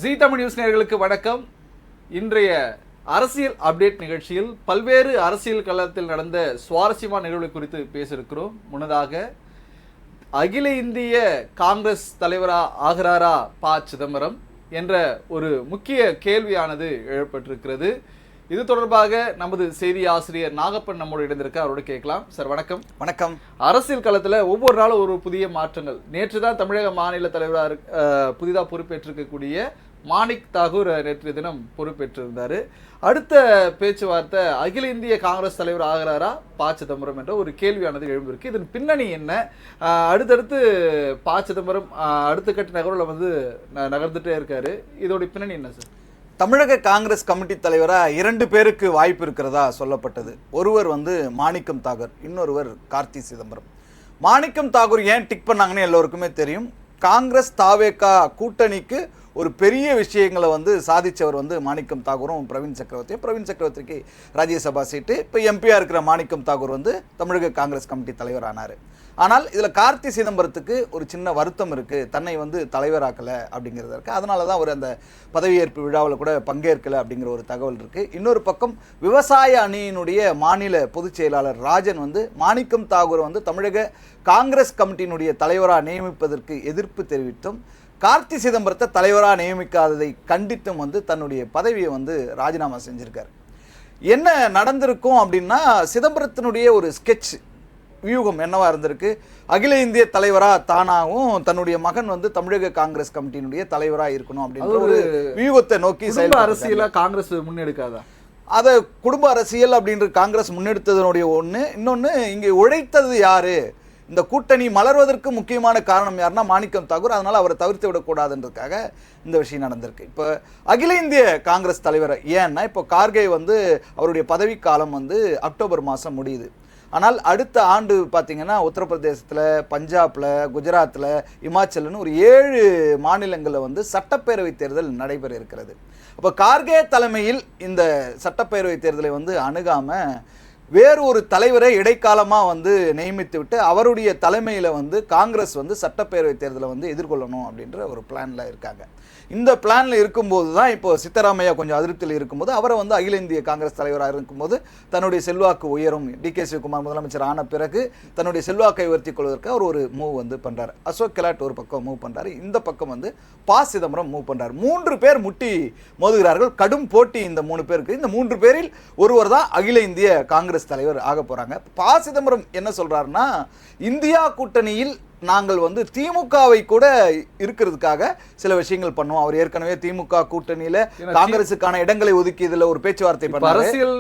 ஜீ Tamil news நேயர்களுக்கு வணக்கம். இன்றைய அரசியல் அப்டேட் நிகழ்ச்சியில் பல்வேறு அரசியல் களத்தில் நடந்த சுவாரஸ்யமான நிகழ்வுகள் குறித்து பேசியிருக்கிறோம். முன்னதாக அகில இந்திய காங்கிரஸ் தலைவரா ஆகிறாரா ப. சிதம்பரம் என்ற ஒரு முக்கிய கேள்வியானது எழுப்பப்பட்டிருக்கிறது. இது தொடர்பாக நமது செய்தி ஆசிரியர் நாகப்பன் நம்மோடு இணைந்திருக்க, அவரோடு கேட்கலாம். சார் வணக்கம். வணக்கம். அரசியல் களத்தில் ஒவ்வொரு நாளும் ஒரு புதிய மாற்றங்கள். நேற்று தான் தமிழக மாநில தலைவராக புதிதாக பொறுப்பேற்றிருக்கக்கூடிய மாணிக் தாகூர் நேற்றைய தினம் பொறுப்பேற்றிருந்தார். அடுத்த பேச்சுவார்த்தை அகில இந்திய காங்கிரஸ் தலைவர் ஆகிறாரா ப. சிதம்பரம் என்ற ஒரு கேள்வியானது எழும்பியிருக்கு. இதன் பின்னணி என்ன? அடுத்தடுத்து ப. சிதம்பரம் அடுத்த கட்ட நகர்வில் நகர்ந்துட்டே இருக்காரு. இதோட பின்னணி என்ன சார்? தமிழக காங்கிரஸ் கமிட்டி தலைவராக 2 பேருக்கு வாய்ப்பு இருக்கிறதா சொல்லப்பட்டது. ஒருவர் மாணிக்கம் தாகூர், இன்னொருவர் கார்த்தி சிதம்பரம். மாணிக்கம் தாகூர் ஏன் டிக் பண்ணாங்கன்னு எல்லோருக்குமே தெரியும். காங்கிரஸ் தாவேகா கூட்டணிக்கு ஒரு பெரிய விஷயங்களை சாதிச்சவர் மாணிக்கம் தாகூரும் பிரவீன் சக்கரவர்த்திக்கு ராஜ்யசபா சீட்டு. இப்போ எம்பியாக இருக்கிற மாணிக்கம் தாகூர் தமிழக காங்கிரஸ் கமிட்டி தலைவர் ஆனார். ஆனால் இதில் கார்த்தி சிதம்பரத்துக்கு ஒரு சின்ன வருத்தம் இருக்குது, தன்னை தலைவராக்கலை அப்படிங்கிறது இருக்குது. அதனால தான் அவர் அந்த பதவியேற்பு விழாவில் கூட பங்கேற்கலை அப்படிங்கிற ஒரு தகவல் இருக்குது. இன்னொரு பக்கம் விவசாய அணியினுடைய மாநில பொதுச் செயலாளர் ராஜன் மாணிக்கம் தாகூர் தமிழக காங்கிரஸ் கமிட்டியினுடைய தலைவராக நியமிப்பதற்கு எதிர்ப்பு தெரிவித்தும் கார்த்தி சிதம்பரத்தை தலைவராக நியமிக்காததை கண்டித்தும் தன்னுடைய பதவியை ராஜினாமா செஞ்சிருக்கார். என்ன நடந்திருக்கும் அப்படின்னா, சிதம்பரத்தினுடைய ஒரு ஸ்கெட்ச் வியூகம் என்னவா இருந்திருக்கு, அகில இந்திய தலைவராக தானாகவும் தன்னுடைய மகன் தமிழக காங்கிரஸ் கமிட்டியினுடைய தலைவராக இருக்கணும் அப்படின்ற ஒரு வியூகத்தை நோக்கி அரசியலா காங்கிரஸ் முன்னெடுக்காதா? அதை குடும்ப அரசியல் அப்படின்ற காங்கிரஸ் முன்னெடுத்ததனுடைய ஒன்று. இன்னொன்று, இங்கே உழைத்தது யாரு, இந்த கூட்டணி மலர்வதற்கு முக்கியமான காரணம் யாருன்னா மாணிக்கம் தாகூர். அதனால் அவரை தவிர்த்து விடக்கூடாதுன்றதுக்காக இந்த விஷயம் நடந்திருக்கு. இப்போ அகில இந்திய காங்கிரஸ் தலைவர் ஏன்னா, இப்போ கார்கே அவருடைய பதவிக்காலம் அக்டோபர் மாதம் முடியுது. ஆனால் அடுத்த ஆண்டு பார்த்திங்கன்னா உத்தரப்பிரதேசத்தில், பஞ்சாபில், குஜராத்தில், இமாச்சல்னு ஒரு 7 மாநிலங்களில் சட்டப்பேரவை தேர்தல் நடைபெற இருக்கிறது. அப்போ கார்கே தலைமையில் இந்த சட்டப்பேரவை தேர்தலை அணுகாமல் வேறு ஒரு தலைவரை இடைக்காலமாக நியமித்து விட்டு அவருடைய தலைமையில் காங்கிரஸ் சட்டப்பேரவை தேர்தலை எதிர்கொள்ளணும் அப்படின்ற ஒரு பிளானில் இருக்காங்க. இந்த பிளானில் இருக்கும்போது தான் இப்போ சித்தராமையா கொஞ்சம் அதிருப்தியில் இருக்கும்போது அவரை அகில இந்திய காங்கிரஸ் தலைவராக இருக்கும்போது தன்னுடைய செல்வாக்கு உயரும். டி.கே. சிவகுமார் முதலமைச்சர் ஆன பிறகு தன்னுடைய செல்வாக்கை உயர்த்தி கொள்வதற்கு அவர் ஒரு மூவ் பண்ணுறாரு. அசோக் கெலாட் ஒரு பக்கம் மூவ் பண்ணுறாரு, இந்த பக்கம் ப. சிதம்பரம் மூவ் பண்ணுறாரு. 3 பேர் முட்டி மோதுகிறார்கள். கடும் போட்டி இந்த 3 பேருக்கு. இந்த 3 பேரில் ஒருவர் தான் அகில இந்திய காங்கிரஸ் தலைவர் ஆக போகிறாங்க. ப. சிதம்பரம் என்ன சொல்கிறாருன்னா, இந்தியா கூட்டணியில் நாங்கள் திமுகவை கூட இருக்கிறதுக்காக சில விஷயங்கள் பண்ணுவோம். அவர் ஏற்கனவே திமுக கூட்டணியில காங்கிரசுக்கான இடங்களை ஒதுக்கி இதுல ஒரு பேச்சுவார்த்தை பண்ணாரு. அரசியல்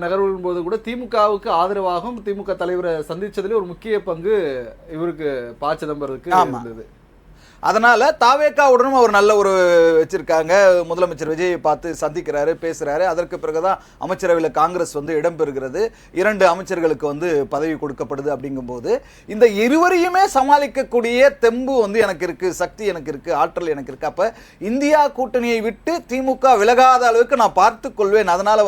நகர்வுகளின் போது கூட திமுகவுக்கு ஆதரவாகவும் திமுக தலைவரை சந்திச்சதுல ஒரு முக்கிய பங்கு இவருக்கு ப. சிதம்பரத்துக்கு இருந்தது. அதனால தாவேகாவுடனும் அவர் நல்ல ஒரு வச்சிருக்காங்க. முதலமைச்சர் விஜயை பார்த்து சந்திக்கிறாரு, பேசுறாரு. அதற்கு பிறகுதான் அமைச்சரவையில் காங்கிரஸ் இடம்பெறுகிறது. 2 அமைச்சர்களுக்கு பதவி கொடுக்கப்படுது. அப்படிங்கும்போது இந்த இருவரையுமே சமாளிக்கக்கூடிய தெம்பு எனக்கு இருக்கு, சக்தி எனக்கு இருக்கு, ஆற்றல் எனக்கு இருக்கு. அப்ப இந்தியா கூட்டணியை விட்டு திமுக விலகாத அளவுக்கு நான் பார்த்து கொள்வேன். அதனால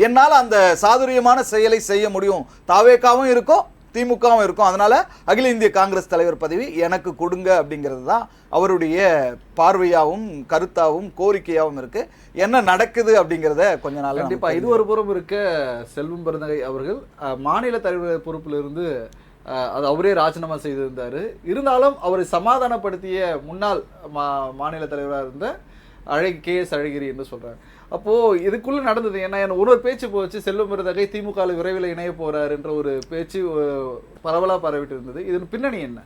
என்னால் அந்த சாதுரியமான செயலை செய்ய முடியும். தாவேகாவும் இருக்கும், திமுகவும் இருக்கும். அதனால அகில இந்திய காங்கிரஸ் தலைவர் பதவி எனக்கு கொடுங்க அப்படிங்கிறது தான் அவருடைய பார்வையாகவும் கருத்தாகவும் கோரிக்கையாகவும் இருக்கு. என்ன நடக்குது அப்படிங்கிறத கொஞ்ச நாள் கண்டிப்பா. இது ஒரு புறம் இருக்க, செல்வம் பெருந்தகை அவர்கள் மாநில தலைவர் பொறுப்பிலிருந்து அது அவரே ராஜினாமா செய்திருந்தாரு. இருந்தாலும் அவரை சமாதானப்படுத்திய முன்னாள் மாநில தலைவராக இருந்த கே.எஸ். அழகிரி என்று சொல்றாங்க. அப்போ இதுக்குள்ள நடந்தது என்ன? ஒரு பேச்சு போச்சு, செல்வம் பெருந்தகை திமுக விரைவில் இணைய போறாரு என்ற ஒரு பேச்சு பரவலா பரவிட்டு இருந்தது. இதன் பின்னணி என்ன?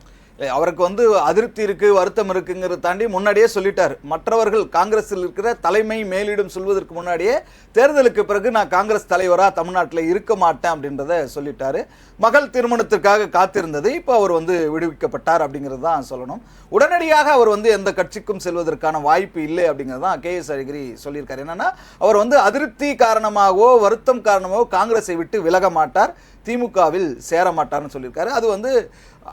அவருக்கு அதிருப்தி இருக்கு, வருத்தம் இருக்குங்கிறத தாண்டி முன்னாடியே சொல்லிட்டார். மற்றவர்கள் காங்கிரஸில் இருக்கிற தலைமை மேலிடம் சொல்வதற்கு முன்னாடியே தேர்தலுக்கு பிறகு நான் காங்கிரஸ் தலைவரா தமிழ்நாட்டில் இருக்க மாட்டேன் அப்படின்றத சொல்லிட்டாரு. மகள் திருமணத்திற்காக காத்திருந்தது இப்போ அவர் விடுவிக்கப்பட்டார் அப்படிங்கிறது தான் சொல்லணும். உடனடியாக அவர் எந்த கட்சிக்கும் செல்வதற்கான வாய்ப்பு இல்லை அப்படிங்கிறது தான் கே.எஸ். அழகிரி சொல்லியிருக்காரு. என்னன்னா, அவர் அதிருப்தி காரணமாகவோ வருத்தம் காரணமாகவோ காங்கிரஸை விட்டு விலக மாட்டார், திமுகவில் சேர மாட்டார்னு சொல்லியிருக்காரு. அது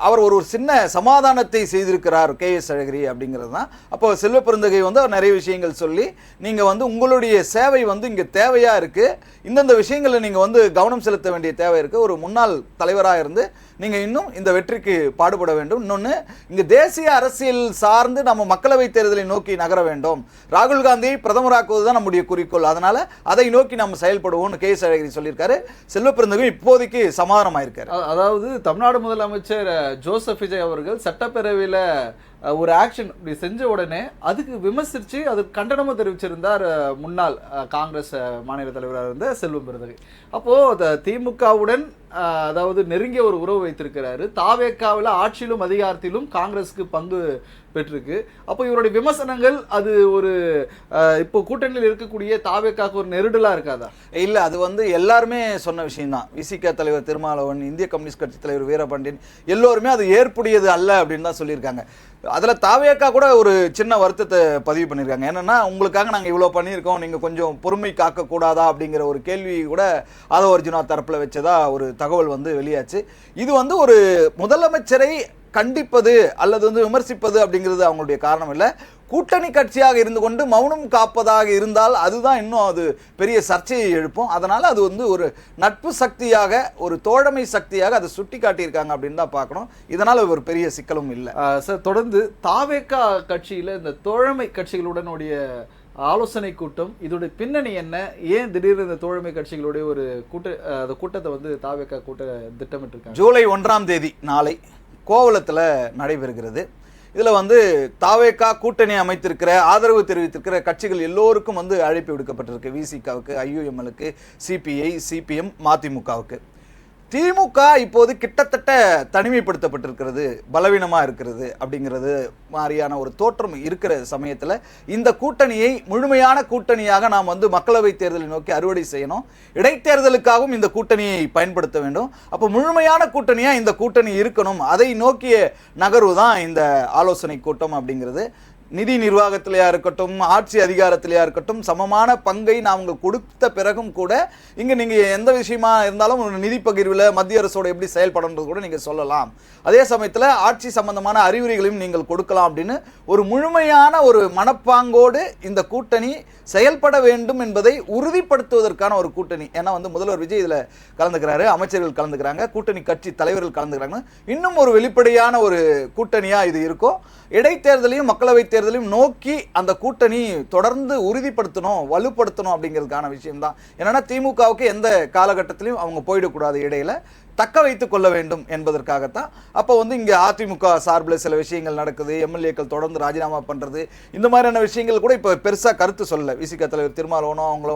அவர் ஒரு சின்ன சமாதானத்தை செய்திருக்கிறார் கே.எஸ். அழகிரி அப்படிங்கிறது தான். அப்போ செல்வ பெருந்தகை அவர் நிறைய விஷயங்கள் சொல்லி, நீங்கள் உங்களுடைய சேவை இங்கே தேவையாக இருக்குது, இந்தந்த விஷயங்களில் நீங்கள் கவனம் செலுத்த வேண்டிய தேவை இருக்குது. ஒரு முன்னாள் தலைவராக இருந்து நீங்கள் இன்னும் இந்த வெற்றிக்கு பாடுபட வேண்டும். இன்னொன்று, இங்கே தேசிய அரசியல் சார்ந்து நம்ம மக்களவைத் தேர்தலை நோக்கி நகர வேண்டும். ராகுல் காந்தியை பிரதமராக்குவது தான் நம்முடைய குறிக்கோள். அதனால் அதை நோக்கி நம்ம செயல்படுவோம்னு கே எஸ் அழகிரி சொல்லியிருக்காரு. செல்வ பெருந்தகை இப்போதைக்கு சமாதானமாயிருக்காரு. அதாவது தமிழ்நாடு முதலமைச்சர் ஜோசப் விஜய் அவர்கள் சட்டப்பேரவையில் ஒரு ஆக்ஷன் இப்படி செஞ்ச உடனே அதுக்கு விமர்சித்து அதுக்கு கண்டனமும் தெரிவிச்சிருந்தார் முன்னாள் காங்கிரஸ் மாநில தலைவராக இருந்த செல்வ பெருந்தகை. அப்போது திமுகவுடன் அதாவது நெருங்கிய ஒரு உறவு வைத்திருக்கிறாரு. தாவேக்காவில் ஆட்சியிலும் அதிகாரத்திலும் காங்கிரஸுக்கு பங்கு பெற்றிருக்கு. அப்போ இவருடைய விமர்சனங்கள் அது ஒரு இப்போ கூட்டணியில் இருக்கக்கூடிய தாவேக்காவுக்கு ஒரு நெருடலாக இருக்காதா? இல்லை, அது எல்லாருமே சொன்ன விஷயம்தான். விசிக தலைவர் திருமாவளவன், இந்திய கம்யூனிஸ்ட் கட்சி தலைவர் வீரபாண்டியன் எல்லோருமே அது ஏற்புடையது அல்ல அப்படின்னு தான் சொல்லியிருக்காங்க. அதில் தாவேக்கா கூட ஒரு சின்ன வருத்தத்தை பதிவு பண்ணியிருக்காங்க. என்னென்னா, உங்களுக்காக நாங்கள் இவ்வளோ பண்ணியிருக்கோம், நீங்கள் கொஞ்சம் பொறுமை காக்கக்கூடாதா அப்படிங்கிற ஒரு கேள்வி கூட ஆதவ அர்ஜுனா தரப்பில் வச்சதா ஒரு தகவல் வெளியாச்சு. இது ஒரு முதலமைச்சரை கண்டிப்பது அல்லது விமர்சிப்பது அப்படிங்கிறது அவங்களுடைய காரணம் இல்லை. கூட்டணி கட்சியாக இருந்து கொண்டு மௌனம் காப்பதாக இருந்தால் அதுதான் இன்னும் அது பெரிய சர்ச்சையை எழுப்பும். அதனால் அது ஒரு நட்பு சக்தியாக, ஒரு தோழமை சக்தியாக அதை சுட்டி காட்டியிருக்காங்க அப்படின்னு தான் பார்க்கணும். இதனால் ஒரு பெரிய சிக்கலும் இல்லை. சார், தொடர்ந்து தாவேக்கா கட்சியில் இந்த தோழமை கட்சிகளுடனுடைய ஆலோசனை கூட்டம், இதோடைய பின்னணி என்ன? ஏன் திடீர்னு இந்த தோழமை கட்சிகளுடைய ஒரு கூட்டத்தை தாவேக்கா கூட்ட திட்டமிட்டிருக்காங்க? ஜூலை 1ஆம் தேதி நாளை கோவளத்தில் நடைபெறுகிறது. இதில் தாவேக்கா கூட்டணி அமைத்திருக்கிற, ஆதரவு தெரிவித்திருக்கிற கட்சிகள் எல்லோருக்கும் அழைப்பு விடுக்கப்பட்டிருக்கு. விசிகாவுக்கு, ஐயுஎம்எலுக்கு, சிபிஐ, சிபிஎம், மதிமுகவுக்கு. திமுக இப்போது கிட்டத்தட்ட தனிமைப்படுத்தப்பட்டிருக்கிறது, பலவீனமாக இருக்கிறது அப்படிங்கிறது மாதிரியான ஒரு தோற்றம் இருக்கிற சமயத்தில் இந்த கூட்டணியை முழுமையான கூட்டணியாக நாம் மக்களவைத் தேர்தலை நோக்கி அறுவடை செய்யணும். இடைத்தேர்தலுக்காகவும் இந்த கூட்டணியை பயன்படுத்த வேண்டும். அப்போ முழுமையான கூட்டணியாக இந்த கூட்டணி இருக்கணும். அதை நோக்கிய நகர்வு தான் இந்த ஆலோசனை கூட்டம் அப்படிங்கிறது. நிதி நிர்வாகத்திலையா இருக்கட்டும், ஆட்சி அதிகாரத்திலையா இருக்கட்டும், சமமான பங்கை நாங்கள் கொடுத்த பிறகும் கூட இங்கே நீங்கள் எந்த விஷயமா இருந்தாலும் ஒரு நிதி பகிர்வில் மத்திய அரசோடு எப்படி செயல்படன்றது கூட நீங்கள் சொல்லலாம். அதே சமயத்தில் ஆட்சி சம்பந்தமான அறிவுரைகளையும் நீங்கள் கொடுக்கலாம் அப்படின்னு ஒரு முழுமையான ஒரு மனப்பாங்கோடு இந்த கூட்டணி செயல்பட வேண்டும் என்பதை உறுதிப்படுத்துவதற்கான ஒரு கூட்டணி. ஏன்னா முதல்வர் விஜய் இதில் கலந்துக்கிறாரு, அமைச்சர்கள் கலந்துக்கிறாங்க, கூட்டணி கட்சி தலைவர்கள் கலந்துக்கிறாங்க. இன்னும் ஒரு வெளிப்படையான ஒரு கூட்டணியாக இது இருக்கும். இடைத்தேர்தலையும் மக்களவைத் தேர்தலையும் நோக்கி அந்த கூட்டணி தொடர்ந்து உறுதிப்படுத்தணும், வலுப்படுத்தணும் அப்படிங்கிறதுக்கான விஷயம்தான். என்னன்னா, திமுகவுக்கு எந்த காலகட்டத்திலையும் அவங்க போயிடக்கூடாது, இடையில தக்க வைத்துக் கொள்ள வேண்டும் என்பதற்காகத்தான். அப்போ இங்கே அதிமுக சார்பில் சில விஷயங்கள் நடக்குது, எம்எல்ஏக்கள் தொடர்ந்து ராஜினாமா பண்ணுறது, இந்த மாதிரியான விஷயங்கள் கூட இப்போ பெருசாக கருத்து சொல்லலை. விசிக தலைவர் திருமாவளவனும் அவங்கள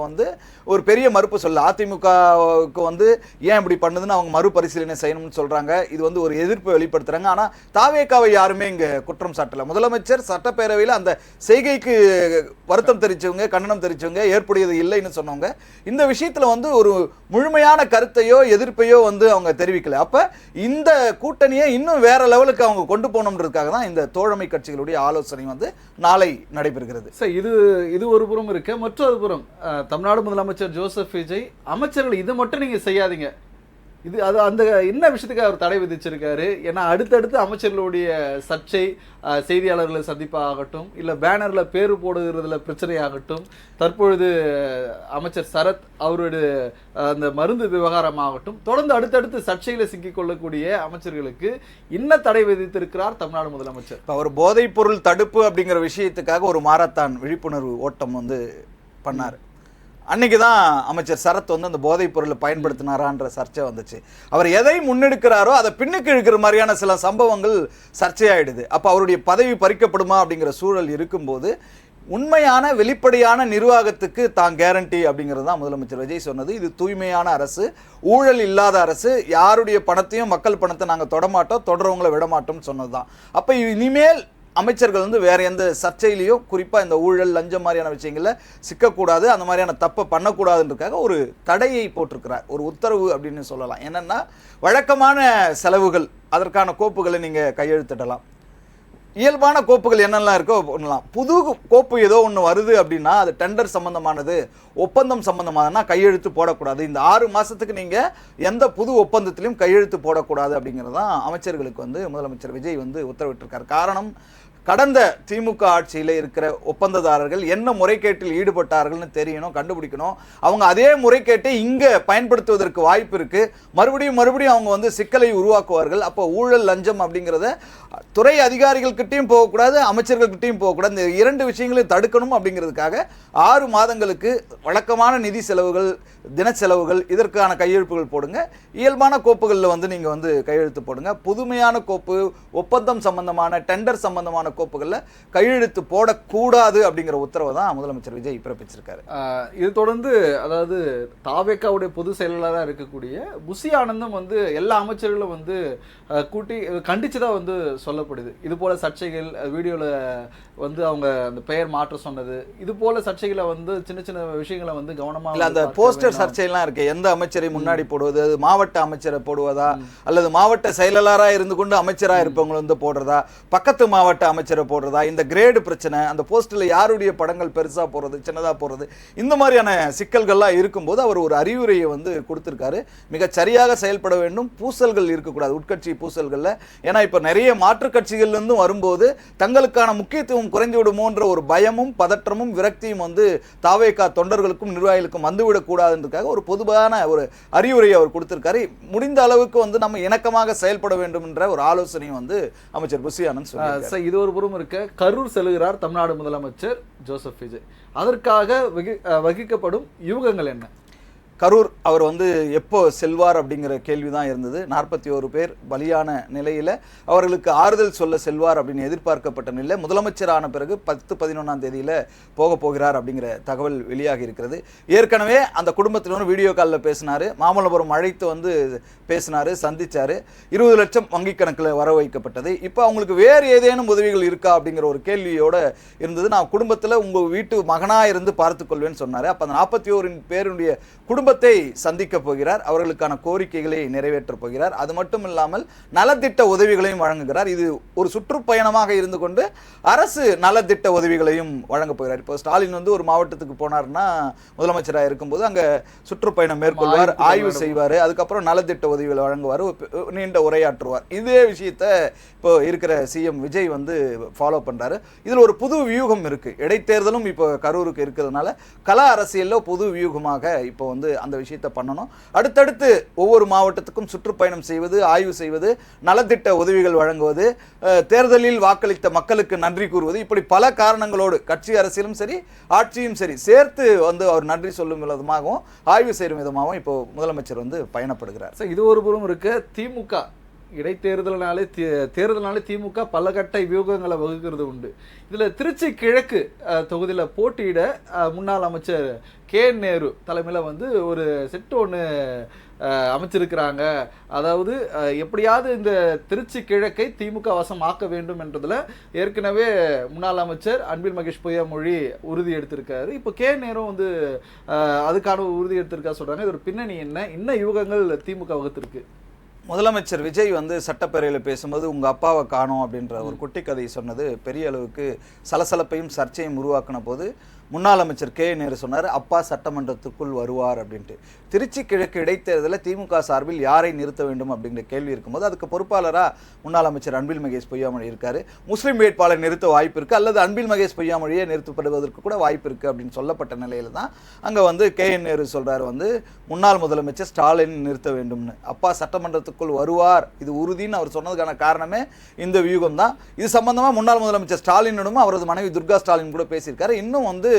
ஒரு பெரிய மறுப்பு சொல்ல, அதிமுகவுக்கு ஏன் இப்படி பண்ணுதுன்னு அவங்க மறுபரிசீலனை செய்யணும்னு சொல்கிறாங்க. இது ஒரு எதிர்ப்பு வெளிப்படுத்துகிறாங்க. ஆனால் தாவேக்காவை யாருமே இங்கே குற்றம் சாட்டலை. முதலமைச்சர் சட்டப்பேரவையில் அந்த செய்கைக்கு வருத்தம் தெரிவித்தவங்க, கண்டனம் தெரிவித்தவங்க, ஏற்புடையது இல்லைன்னு சொன்னவங்க இந்த விஷயத்தில் ஒரு முழுமையான கருத்தையோ எதிர்ப்பையோ அவங்க தெரிவிக்கல. அப்ப இந்த கூட்டணியை இன்னும் வேற லெவலுக்கு அவங்க கொண்டு போகணும்ன்றதுக்காக தான் இந்த தோழமை கட்சிகளுடைய ஆலோசனை நாளை நடைபெறுகிறது. சார், இது ஒரு புறம் இருக்கு. மற்றொரு புறம் தமிழ்நாடு முதலமைச்சர் ஜோசப் விஜய் அமைச்சர்கள் இது மட்டும் நீங்க செய்யாதீங்க, இது அது அந்த என்ன விஷயத்துக்கு அவர் தடை விதிச்சிருக்காரு? ஏன்னா அடுத்தடுத்து அமைச்சர்களுடைய சர்ச்சை, செய்தியாளர்களை சந்திப்பாகட்டும், இல்லை பேனரில் பேர் போடுகிறதுல பிரச்சனையாகட்டும், தற்பொழுது அமைச்சர் சரத் அவருடைய அந்த மருந்து விவகாரமாகட்டும், தொடர்ந்து அடுத்தடுத்து சர்ச்சையில் சிக்கிக்கொள்ளக்கூடிய அமைச்சர்களுக்கு என்ன தடை விதித்திருக்கிறார் தமிழ்நாடு முதலமைச்சர்? இப்போ அவர் போதைப் பொருள் தடுப்பு அப்படிங்கிற விஷயத்துக்காக ஒரு மாரத்தான் விழிப்புணர்வு ஓட்டம் பண்ணார். அன்னைக்கு தான் அமைச்சர் சரத் அந்த போதைப் பொருளை பயன்படுத்தினாரான்ற சர்ச்சை வந்துச்சு. அவர் எதை முன்னெடுக்கிறாரோ அதை பின்னுக்கு இழுக்கிற மாதிரியான சில சம்பவங்கள் சர்ச்சையாயிடுது. அப்போ அவருடைய பதவி பறிக்கப்படுமா அப்படிங்கிற சூழல் இருக்கும்போது உண்மையான வெளிப்படையான நிர்வாகத்துக்கு தான் கேரண்டி அப்படிங்கிறது தான் முதலமைச்சர் விஜய் சொன்னது. இது தூய்மையான அரசு, ஊழல் இல்லாத அரசு, யாருடைய பணத்தையும் மக்கள் பணத்தை நாங்கள் தொடமாட்டோம், தொடரவங்களை விடமாட்டோம்னு சொன்னது தான். அப்போ இனிமேல் அமைச்சர்கள் வேற எந்த சர்ச்சையிலையும், குறிப்பாக இந்த ஊழல் லஞ்சம் மாதிரியான விஷயங்களில் சிக்கக்கூடாது, அந்த மாதிரியான தப்பை பண்ணக்கூடாதுன்றதுக்காக ஒரு தடையை போட்டிருக்கிறார், ஒரு உத்தரவு அப்படின்னு சொல்லலாம். என்னென்னா, வழக்கமான செலவுகள் அதற்கான கோப்புகளை நீங்கள் கையெழுத்திடலாம், இயல்பான கோப்புகள் என்னெல்லாம் இருக்கோ பண்ணலாம். புது கோப்பு ஏதோ ஒன்று வருது அப்படின்னா அது டெண்டர் சம்பந்தமானது, ஒப்பந்தம் சம்பந்தமானதுன்னா கையெழுத்து போடக்கூடாது. இந்த 6 மாதத்துக்கு நீங்கள் எந்த புது ஒப்பந்தத்திலையும் கையெழுத்து போடக்கூடாது அப்படிங்கிறது தான் அமைச்சர்களுக்கு முதலமைச்சர் விஜய் உத்தரவிட்டிருக்கார். காரணம், கடந்த திமுக ஆட்சியில் இருக்கிற ஒப்பந்ததாரர்கள் என்ன முறைகேட்டில் ஈடுபட்டார்கள்னு தெரியணும், கண்டுபிடிக்கணும். அவங்க அதே முறைகேட்டை இங்கே பயன்படுத்துவதற்கு வாய்ப்பு இருக்கு. மறுபடியும் அவங்க வந்து சிக்கலை உருவாக்குவார்கள். அப்போ ஊழல் லஞ்சம் அப்படிங்கிறத துறை அதிகாரிகள்கிட்டையும் போகக்கூடாது, அமைச்சர்கள்கிட்டையும் போகக்கூடாது. இந்த இரண்டு விஷயங்களையும் தடுக்கணும் அப்படிங்கிறதுக்காக 6 மாதங்களுக்கு வழக்கமான நிதி செலவுகள், தின செலவுகள், இதற்கான கையெழுப்புகள் போடுங்க. இயல்பான கோப்புகளில் வந்து நீங்கள் வந்து கையெழுத்து போடுங்க. புதுமையான கோப்பு, ஒப்பந்தம் சம்பந்தமான, டெண்டர் சம்பந்தமான கோப்புகளில் கையெழுத்து போடக்கூடாது அப்படிங்கிற உத்தரவை தான் முதலமைச்சர் விஜய் பிறப்பிச்சிருக்காரு. இது தொடர்ந்து அதாவது தாவேக்காவுடைய பொதுச் செயலாளராக இருக்கக்கூடிய புசி ஆனந்தும் வந்து எல்லா அமைச்சர்களும் வந்து கூட்டி கண்டிச்சுதான் வந்து சொல்லப்படுது. இது போல சர்ச்சைகள் வீடியோல வந்து அவங்க அந்த பெயர் மாற்ற சொன்னது, இது போல சர்ச்சைகளை வந்து சின்ன சின்ன விஷயங்களை வந்து கவனமாக அந்த போஸ்டர் சர்ச்சைலாம் இருக்கு. எந்த அமைச்சரை முன்னாடி போடுவது, அது மாவட்ட அமைச்சரை போடுவதா அல்லது மாவட்ட செயலாளராக இருந்து கொண்டு அமைச்சராக இருப்பவங்க வந்து போடுறதா, பக்கத்து மாவட்ட அமைச்சரை போடுறதா, இந்த கிரேடு பிரச்சனை, அந்த போஸ்டர்ல யாருடைய படங்கள் பெருசா போடுறது சின்னதா போடுறது, இந்த மாதிரியான சிக்கல்கள்லாம் இருக்கும்போது அவர் ஒரு அறிவுரையை வந்து கொடுத்திருக்காரு. மிக சரியாக செயல்பட வேண்டும், பூசல்கள் இருக்கக்கூடாது, உட்கட்சி பூசல்கள்ல. ஏன்னா இப்ப நிறைய மாற்று கட்சிகள்ல இருந்து வரும்போது தங்களுக்கான முக்கியத்துவம் குறைந்து விடுமோன்ற ஒரு பயமும் பதற்றமும் விரக்தியும் வந்து தாவேகா தொண்டர்களுக்கும் நிர்வாகிகளுக்கும் வந்துவிடக் கூடாதுன்றதுக்காக ஒரு பொதுவான ஒரு அறிவுரையை அவர் கொடுத்திருக்காரு. முடிந்த அளவுக்கு வந்து நம்ம இணக்கமாக செயல்பட வேண்டும் என்ற ஒரு ஆலோசனையும் வந்து அமைச்சர் புசி ஆனந்த் சொன்னார். இது ஒரு புறம் இருக்க, கரூர் செல்கிறார் தமிழ்நாடு முதலமைச்சர் ஜோசப் விஜய். அதற்காக வகிக்கப்படும் யூகங்கள் என்ன? கரூர் அவர் வந்து எப்போ செல்வார் அப்படிங்கிற கேள்வி தான் இருந்தது. 41 பேர் பலியான நிலையில் அவர்களுக்கு ஆறுதல் சொல்ல செல்வார் அப்படின்னு எதிர்பார்க்கப்பட்ட நிலையில் முதலமைச்சரான பிறகு 10-11ஆம் தேதியில் போகிறார் அப்படிங்கிற தகவல் வெளியாகி இருக்கிறது. ஏற்கனவே அந்த குடும்பத்தினரும் வீடியோ காலில் பேசினார், மாமல்லபுரம் அழைத்து வந்து பேசினார், சந்திச்சார். 20 லட்சம் வங்கி கணக்கில் வர வைக்கப்பட்டது. இப்போ அவங்களுக்கு வேறு ஏதேனும் உதவிகள் இருக்கா அப்படிங்கிற ஒரு கேள்வியோடு இருந்தது. நான் குடும்பத்தில் உங்கள் வீட்டு மகனாக இருந்து பார்த்துக்கொள்வேன்னு சொன்னார். அப்போ அந்த 41 பேருடைய குடும்பத்தை சந்திக்க போகிறார், அவர்களுக்கான கோரிக்கைகளை நிறைவேற்ற போகிறார். அது மட்டும் இல்லாமல் நலத்திட்ட உதவிகளையும் வழங்குகிறார். இது ஒரு சுற்றுப்பயணமாக இருந்து கொண்டு அரசு நலத்திட்ட உதவிகளையும் வழங்க போகிறார். இப்போ ஸ்டாலின் வந்து ஒரு மாவட்டத்துக்கு போனார்னா முதலமைச்சராக இருக்கும்போது அங்கே சுற்றுப்பயணம் மேற்கொள்வார், ஆய்வு செய்வார், அதுக்கப்புறம் நலத்திட்ட உதவிகளை வழங்குவார், நீண்ட உரையாற்றுவார். இதே விஷயத்தை இப்போ இருக்கிற சிஎம் விஜய் வந்து ஃபாலோ பண்றாரு. இதில் ஒரு புது வியூகம் இருக்கு. இடைத்தேர்தலும் இப்போ கரூருக்கு இருக்கிறதுனால கல அரசியலில் புது வியூகமாக இப்போ வந்து அந்த விஷயத்தை பண்ணணும். அடுத்தடுத்து ஒவ்வொரு மாவட்டத்துக்கும் சுற்றுப்பயணம் செய்வது, ஆய்வு செய்வது, நலத்திட்ட உதவிகள் வழங்குவது, தேர்தலில் வாக்களித்த மக்களுக்கு நன்றி கூறுவது, இப்படி பல காரணங்களோடு கட்சி அரசியலும் சரி ஆட்சியும் சரி சேர்த்து வந்து அவர் நன்றி சொல்லும் விதமாகவும் ஆய்வு செய்யும் விதமாகவும் இப்போ முதலமைச்சர் வந்து பயணப்படுகிறார். இது ஒரு புறம் இருக்க, திமுக இடைத்தேர்தலினாலே திமுக பல கட்ட வியூகங்களை வகுக்கிறது உண்டு. இதில் திருச்சி கிழக்கு தொகுதியில் போட்டியிட முன்னாள் அமைச்சர் நேரு தலைமையில் வந்து ஒரு செட்டு ஒன்று அமைச்சிருக்கிறாங்க. அதாவது எப்படியாவது இந்த திருச்சி கிழக்கை திமுக வசம் ஆக்க வேண்டும் என்றதில் ஏற்கனவே முன்னாள் அமைச்சர் அன்பில் மகேஷ் பொய்யாமொழி உறுதி எடுத்திருக்காரு. இப்போ நேரும் வந்து அதுக்கான உறுதி எடுத்திருக்கா சொல்கிறாங்க. இது ஒரு பின்னணி என்ன, இன்ன யூகங்கள் திமுக வகுத்திருக்கு? முதலமைச்சர் விஜய் வந்து சட்டப்பேரவையில் பேசும்போது உங்கள் அப்பாவை காணோம் அப்படின்ற ஒரு குட்டி கதையை சொன்னது பெரிய அளவுக்கு சலசலப்பையும் சர்ச்சையும் உருவாக்கின போது முன்னாள் அமைச்சர் நேரு சொன்னார், அப்பா சட்டமன்றத்துக்குள் வருவார் அப்படின்ட்டு. திருச்சி கிழக்கு இடைத்தேர்தலில் திமுக சார்பில் யாரை நிறுத்த வேண்டும் அப்படிங்கிற கேள்வி இருக்கும்போது அதுக்கு பொறுப்பாளராக முன்னாள் அமைச்சர் அன்பில் மகேஷ் பொய்யாமொழி இருக்காரு. முஸ்லீம் வேட்பாளர் நிறுத்த வாய்ப்பு இருக்குது, அல்லது அன்பில் மகேஷ் பொய்யாமொழியே நிறுத்தப்படுவதற்கு கூட வாய்ப்பு இருக்குது அப்படின்னு சொல்லப்பட்ட நிலையில் தான் அங்கே வந்து நேரு சொல்கிறார் வந்து முன்னாள் முதலமைச்சர் ஸ்டாலின் நிறுத்த வேண்டும்னு. அப்பா சட்டமன்றத்துக்குள் வருவார், இது உறுதின்னு அவர் சொன்னதுக்கான காரணமே இந்த வியூகம் தான். இது சம்பந்தமாக முன்னாள் முதலமைச்சர் ஸ்டாலினும் அவரது மனைவி துர்கா ஸ்டாலின் கூட பேசியிருக்காரு. இன்னும் வந்து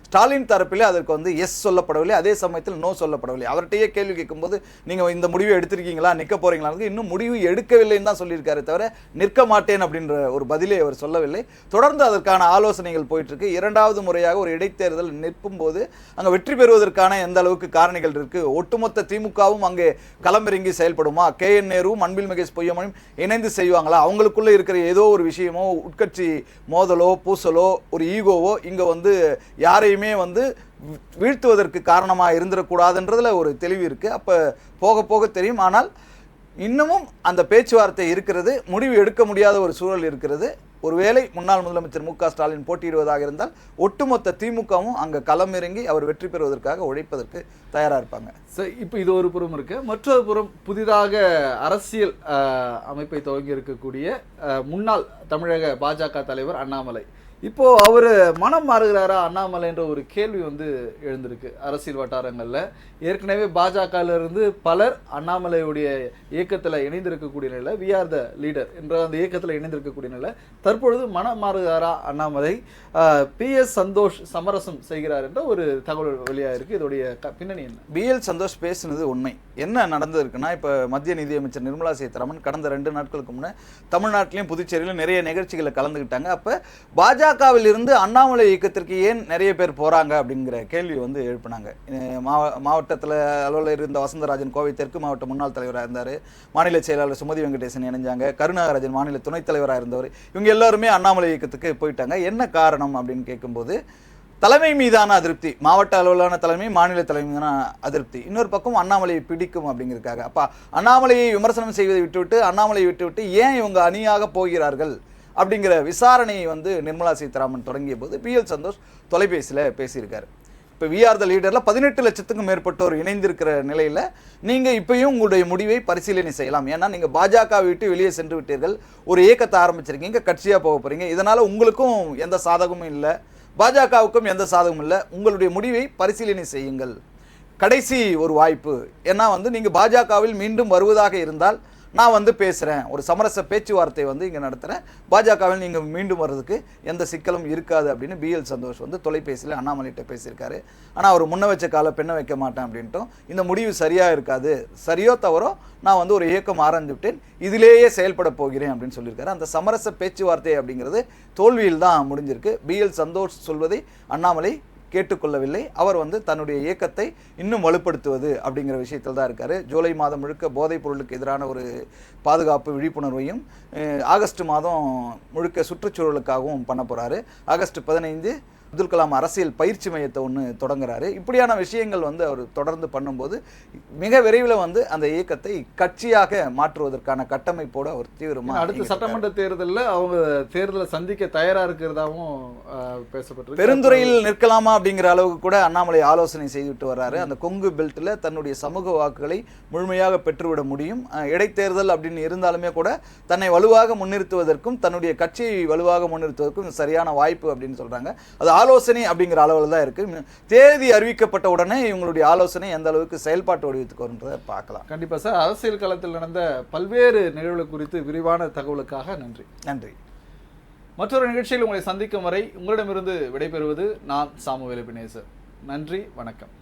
ஸ்டாலின் தரப்பிலே அதற்கு வந்து எஸ் சொல்லப்படவில்லை, அதே சமயத்தில் நோ சொல்லப்படவில்லை. அவர்கிட்டயே கேள்வி கேட்கும்போது நீங்க இந்த முடிவை எடுத்திருக்கீங்களா, நிற்க போறீங்களா, இன்னும் முடிவு எடுக்கவில்லைன்னு தான் சொல்லியிருக்காரு தவிர நிற்க மாட்டேன் அப்படின்ற ஒரு பதிலை அவர் சொல்லவில்லை. தொடர்ந்து அதற்கான ஆலோசனைகள் போயிட்டு இருக்கு. 2வது முறையாக ஒரு இடைத்தேர்தல் நிற்கும் போது அங்கே வெற்றி பெறுவதற்கான எந்த அளவுக்கு காரணிகள் இருக்கு, ஒட்டுமொத்த திமுகவும் அங்கே களமிறங்கி செயல்படுமா, நேருவும் அன்பில் மகேஷ் பொய்யாமொழியும் இணைந்து செய்வாங்களா, அவங்களுக்குள்ள இருக்கிற ஏதோ ஒரு விஷயமோ உட்கட்சி மோதலோ பூசலோ ஒரு ஈகோவோ இங்க வந்து யாரையுமே வந்து வீழ்த்துவதற்கு காரணமாக இருந்துடக்கூடாதுன்றதுல ஒரு தெளிவு இருக்கு. அப்ப போக போக தெரியும். ஆனால் இன்னமும் அந்த பேச்சுவார்த்தை இருக்கிறது, முடிவு எடுக்க முடியாத ஒரு சூழல் இருக்கிறது. ஒருவேளை முன்னாள் முதலமைச்சர் மு க ஸ்டாலின் போட்டியிடுவதாக இருந்தால் ஒட்டுமொத்த திமுகவும் அங்கே களம் இறங்கி அவர் வெற்றி பெறுவதற்காக உழைப்பதற்கு தயாராக இருப்பாங்க. இப்போ இது ஒரு புறம் இருக்கு. மற்றொரு புறம் புதிதாக அரசியல் அமைப்பை துவங்கி இருக்கக்கூடிய முன்னாள் தமிழக பாஜக தலைவர் அண்ணாமலை, இப்போ அவரு மனம் மாறுகிறாரா அண்ணாமலை என்ற ஒரு கேள்வி வந்து எழுந்திருக்கு அரசியல் வட்டாரங்கள்ல. ஏற்கனவே பாஜகல இருந்து பலர் அண்ணாமலையுடைய இயக்கத்துல இணைந்திருக்கக்கூடிய நிலை, வி ஆர் த லீடர் என்ற அந்த இயக்கத்துல இணைந்திருக்கக்கூடிய நிலை. தற்பொழுது மனம் மாறுகிறாரா அண்ணாமலை, பி.எஸ். சந்தோஷ் சமரசம் செய்கிறார் என்ற ஒரு தகவல் வெளியாக இருக்கு. இதோடைய பின்னணி என்ன? பி.எல். சந்தோஷ் பேசுனது உண்மை. என்ன நடந்திருக்குன்னா, இப்போ மத்திய நிதியமைச்சர் நிர்மலா சீதாராமன் கடந்த 2 நாட்களுக்கு முன்னே தமிழ்நாட்டிலையும் புதுச்சேரியிலும் நிறைய நிகழ்ச்சிகளை கலந்துக்கிட்டாங்க. அப்போ பாஜகவில் இருந்து அண்ணாமலை இயக்கத்திற்கு ஏன் நிறைய பேர் போகிறாங்க அப்படிங்கிற கேள்வி வந்து எழுப்பினாங்க. மாவட்டத்தில் அலுவலர் இருந்த வசந்தராஜன் கோவை தெற்கு மாவட்ட முன்னாள் தலைவராக இருந்தார், மாநில செயலாளர் சுமதி வெங்கடேசன் இணைஞ்சாங்க, கருணாகராஜன் மாநில துணைத் தலைவராக இருந்தவர். இவங்க எல்லாருமே அண்ணாமலை இயக்கத்துக்கு போயிட்டாங்க. என்ன காரணம் அப்படின்னு கேட்கும்போது, தலைமை மீதான அதிருப்தி, மாவட்ட அளவிலான தலைமை, மாநில தலைமை மீதான அதிருப்தி, இன்னொரு பக்கம் அண்ணாமலையை பிடிக்கும் அப்படிங்கிறதுக்காக. அப்போ அண்ணாமலையை விமர்சனம் செய்வதை விட்டுவிட்டு அண்ணாமலையை விட்டுவிட்டு ஏன் இவங்க அணியாக போகிறார்கள் அப்படிங்கிற விசாரணையை வந்து நிர்மலா சீதாராமன் தொடங்கிய போது பி.எல். சந்தோஷ் தொலைபேசியில் பேசியிருக்காரு. இப்போ வி ஆர் த லீடரில் 18 லட்சத்துக்கும் மேற்பட்டோர் இணைந்திருக்கிற நிலையில் நீங்கள் இப்பயும் உங்களுடைய முடிவை பரிசீலனை செய்யலாம். ஏன்னா நீங்கள் பாஜக விட்டு வெளியே சென்று விட்டீர்கள், ஒரு இயக்கத்தை ஆரம்பிச்சிருக்கீங்க, கட்சியாக போக போகிறீங்க. இதனால் உங்களுக்கும் எந்த சாதகமும் இல்லை, பாஜகவுக்கும் எந்த சாதகமும் இல்லை. உங்களுடைய முடிவை பரிசீலனை செய்யுங்கள், கடைசி ஒரு வாய்ப்பு. ஏன்னா வந்து நீங்கள் பாஜகவில் மீண்டும் வருவதாக இருந்தால் நான் வந்து பேசுகிறேன், ஒரு சமரச பேச்சுவார்த்தை வந்து இங்கே நடத்துகிறேன், பாஜகவில் நீங்கள் மீண்டும் வர்றதுக்கு எந்த சிக்கலும் இருக்காது அப்படின்னு பி.எல். சந்தோஷ் வந்து தொலைபேசியில் அண்ணாமலைகிட்ட பேசியிருக்காரு. ஆனால் அவர் முன்ன வச்ச காலை பெண்ணை வைக்க மாட்டேன் அப்படின்ட்டும், இந்த முடிவு சரியாக இருக்காது, சரியோ தவறோ நான் வந்து ஒரு இயக்கம் ஆரம்பிச்சுவிட்டேன், இதிலேயே செயல்பட போகிறேன் அப்படின்னு சொல்லியிருக்காரு. அந்த சமரச பேச்சுவார்த்தை அப்படிங்கிறது தோல்வியில் தான் முடிஞ்சிருக்கு. பி.எல். சந்தோஷ் சொல்வதை அண்ணாமலை கேட்டுக்கொள்ளவில்லை. அவர் வந்து தன்னுடைய இயக்கத்தை இன்னும் வலுப்படுத்துவது அப்படிங்கிற விஷயத்தில் தான் இருக்கார். ஜூலை மாதம் முழுக்க போதைப் பொருளுக்கு எதிரான ஒரு பாதுகாப்பு விழிப்புணர்வையும், ஆகஸ்ட் மாதம் முழுக்க சுற்றுச்சூழலுக்காகவும் பண்ண போகிறாரு. ஆகஸ்ட் 15 அப்துல் கலாம் அரசியல் பயிற்சி மையத்தை ஒன்று தொடங்குறாரு. இப்படியான விஷயங்கள் வந்து அவர் தொடர்ந்து பண்ணும்போது மிக விரைவில் வந்து அந்த இயக்கத்தை கட்சியாக மாற்றுவதற்கான கட்டமைப்போடு அவர் தீவிரமாக அடுத்த சட்டமன்ற தேர்தலில் அவங்க தேர்தலை சந்திக்க தயாராக இருக்கிறதாகவும் பேசப்பட்டு பெருந்துறையில் நிற்கலாமா அப்படிங்கிற அளவுக்கு கூட அண்ணாமலை ஆலோசனை செய்துவிட்டு வர்றாரு. அந்த கொங்கு பெல்ட்டில் தன்னுடைய சமூக வாக்குகளை முழுமையாக பெற்றுவிட முடியும். இடைத்தேர்தல் அப்படின்னு இருந்தாலுமே கூட தன்னை வலுவாக முன்னிறுத்துவதற்கும் தன்னுடைய கட்சியை வலுவாக முன்னிறுத்துவதற்கும் சரியான வாய்ப்பு அப்படின்னு சொல்கிறாங்க. அது ஆலோசனை அப்படிங்கிற அளவில் தான் இருக்கு. தேதி அறிவிக்கப்பட்ட உடனே இவங்களுடைய ஆலோசனை எந்த அளவுக்கு செயல்பாட்டு வடிவத்துக்கு வரும்ன்றதை பார்க்கலாம். கண்டிப்பா சார். அரசியல் களத்தில் நடந்த பல்வேறு நிகழ்வுகள் குறித்து விரிவான தகவலுக்காக நன்றி. நன்றி. மற்றொரு நிகழ்ச்சியில் உங்களை சந்திக்கும் வரை உங்களிடமிருந்து விடைபெறுவது நான் சாமுவேல் எபினேசர். நன்றி, வணக்கம்.